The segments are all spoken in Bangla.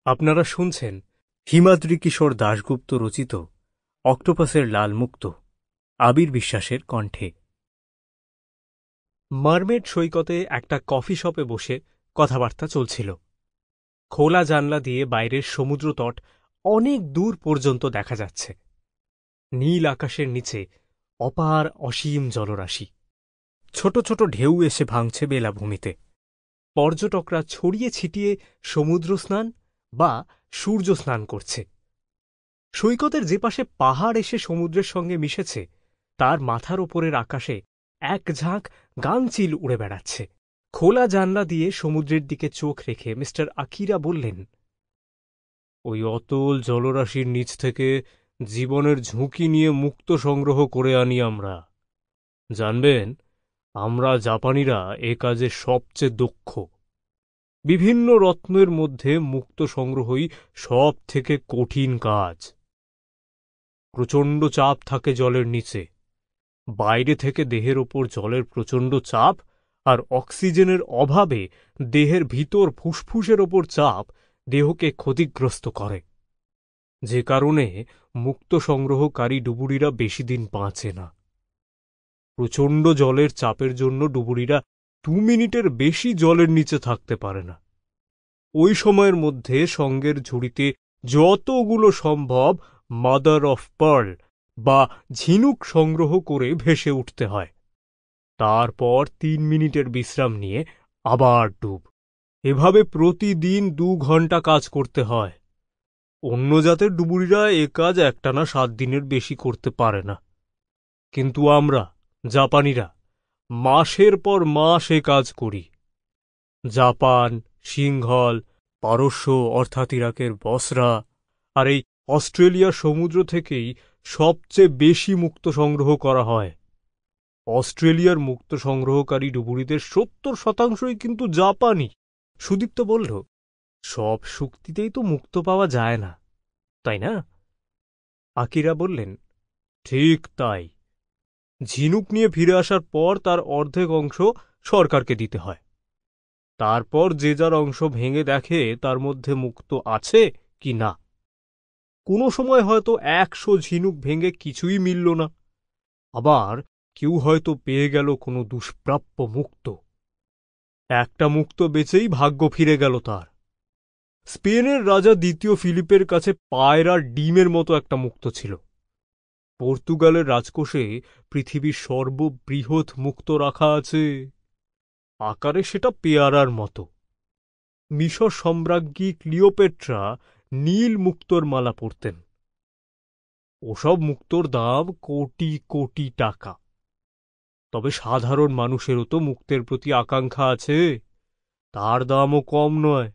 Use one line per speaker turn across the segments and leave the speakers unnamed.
আপনারা শুনছেন হিমাদ্রি কিশোর দাশগুপ্ত রচিত অক্টোপাসের লাল মুক্ত আবির বিশ্বাসের কণ্ঠে। মারমেড সৈকতে একটা কফি শপে বসে কথাবার্তা চলছিল। খোলা জানলা দিয়ে বাইরের সমুদ্রতট অনেক দূর পর্যন্ত দেখা যাচ্ছে। নীল আকাশের নিচে অপার অসীম জলরাশি। ছোট ছোট ঢেউ এসে ভাঙছে বেলাভূমিতে। পর্যটকরা ছড়িয়ে ছিটিয়ে সমুদ্র স্নান বা সূর্য স্নান করছে। সৈকতের যে পাশে পাহাড় এসে সমুদ্রের সঙ্গে মিশেছে তার মাথার ওপরের আকাশে এক ঝাঁক গাংচিল উড়ে বেড়াচ্ছে। খোলা জানলা দিয়ে সমুদ্রের দিকে চোখ রেখে মিস্টার আকিরা বললেন, ওই অতল জলরাশির নিচ থেকে জীবনের ঝুঁকি নিয়ে মুক্ত সংগ্রহ করে আনি আমরা। জানবেন, আমরা জাপানিরা এ কাজে সবচেয়ে দক্ষ। বিভিন্ন রত্নের মধ্যে মুক্ত সংগ্রহই সব থেকে কঠিন কাজ। প্রচণ্ড চাপ থাকে জলের নিচে। বাইরে থেকে দেহের ওপর জলের প্রচণ্ড চাপ আর অক্সিজেনের অভাবে দেহের ভিতর ফুসফুসের ওপর চাপ দেহকে ক্ষতিগ্রস্ত করে, যে কারণে মুক্ত সংগ্রহকারী ডুবুরিরা বেশি দিন বাঁচে না। প্রচণ্ড জলের চাপের জন্য ডুবুরিরা 2 মিনিটের বেশি জলের নিচে থাকতে পারে না। ওই সময়ের মধ্যে সঙ্গের ঝুড়িতে যতগুলো সম্ভব মাদার অফ পার্ল বা ঝিনুক সংগ্রহ করে ভেসে উঠতে হয়। তারপর 3 মিনিটের বিশ্রাম নিয়ে আবার ডুব। এভাবে প্রতিদিন 2 ঘন্টা কাজ করতে হয়। অন্য জাতের ডুবুরিরা এ কাজ একটানা 7 দিনের বেশি করতে পারে না, কিন্তু আমরা জাপানিরা মাসের পর মাস এ কাজ করি। জাপান, সিংহল, পারস্য অর্থাৎ ইরাকের বসরা আর এই অস্ট্রেলিয়ার সমুদ্র থেকেই সবচেয়ে বেশি মুক্ত সংগ্রহ করা হয়। অস্ট্রেলিয়ার মুক্ত সংগ্রহকারী ডুবুরিদের 70% কিন্তু জাপানি। সুদীপ্ত বলল, সব শক্তিতেই তো মুক্ত পাওয়া যায় না, তাই না? আকিরা বললেন, ঠিক তাই। ঝিনুক নিয়ে ফিরে আসার পর তার অর্ধেক অংশ সরকারকে দিতে হয়। তারপর যে যার অংশ ভেঙে দেখে তার মধ্যে মুক্ত আছে কি না। কোনো সময় হয়তো 100 ঝিনুক ভেঙে কিছুই মিলল না। আবার কেউ হয়তো পেয়ে গেল কোনো দুষ্প্রাপ্য মুক্ত। একটা মুক্ত বেচেই ভাগ্য ফিরে গেল তার। স্পেনের রাজা দ্বিতীয় ফিলিপের কাছে পায়রার ডিমের মতো একটা মুক্ত ছিল। পর্তুগালের রাজকোষে পৃথিবীর সর্ববৃহৎ মুক্ত রাখা আছে। আকারে সেটা পেয়ারার মতো। মিশর সম্রাজ্ঞী ক্লিওপেট্রা নীল মুক্তোর মালা পরতেন। ওসব মুক্তোর দাম কোটি কোটি টাকা। তবে সাধারণ মানুষেরও তো মুক্তের প্রতি আকাঙ্ক্ষা আছে, তার দামও কম নয়।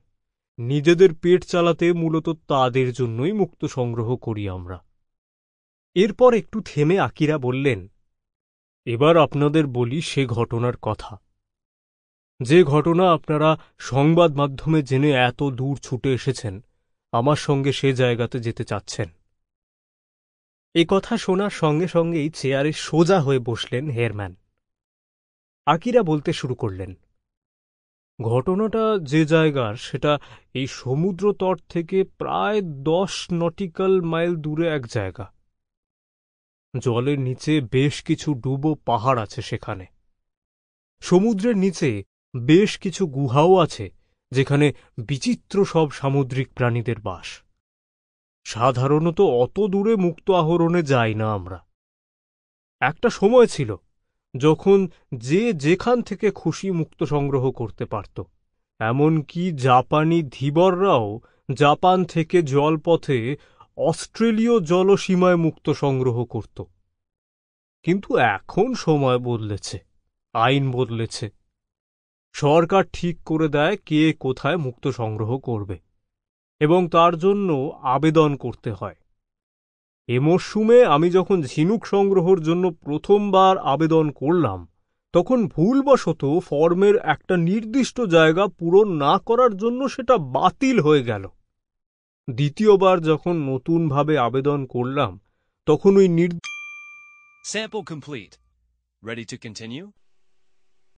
নিজেদের পেট চালাতে মূলত তাদের জন্যই মুক্ত সংগ্রহ করি আমরা। এরপর একটু থেমে আকিরা বললেন, এবার আপনাদের বলি সে ঘটনার কথা, যে ঘটনা আপনারা সংবাদ মাধ্যমে জেনে এত দূর ছুটে এসেছেন, আমার সঙ্গে সে জায়গাতে যেতে চাচ্ছেন। এ কথা শোনার সঙ্গে সঙ্গেই চেয়ারে সোজা হয়ে বসলেন হেয়ারম্যান। আকিরা বলতে শুরু করলেন, ঘটনাটা যে জায়গার সেটা এই সমুদ্র তট থেকে প্রায় 10 নটিক্যাল মাইল দূরে এক জায়গা। জলের নিচে বেশ কিছু ডুবো পাহাড় আছে সেখানে। সমুদ্রের নিচে বেশ কিছু গুহাও আছে যেখানে বিচিত্র সব সামুদ্রিক প্রাণীদের বাস। সাধারণত অত দূরে মুক্ত আহরণে যাই না আমরা। একটা সময় ছিল যখন যে যেখান থেকে খুশি মুক্ত সংগ্রহ করতে পারত। এমনকি জাপানি ধীবররাও জাপান থেকে জলপথে অস্ট্রেলীয় জলসীমায় মুক্ত সংগ্রহ করত। কিন্তু এখন সময় বদলেছে, আইন বদলেছে। সরকার ঠিক করে দেয় কে কোথায় মুক্ত সংগ্রহ করবে, এবং তার জন্য আবেদন করতে হয়। এ মরশুমে আমি যখন ঝিনুক সংগ্রহের জন্য প্রথমবার আবেদন করলাম, তখন ভুলবশত ফর্মের একটা নির্দিষ্ট জায়গা পূরণ না করার জন্য সেটা বাতিল হয়ে গেল। দ্বিতীয়বার যখন নতুনভাবে আবেদন করলাম, তখন ওই
Sample complete. Ready to continue?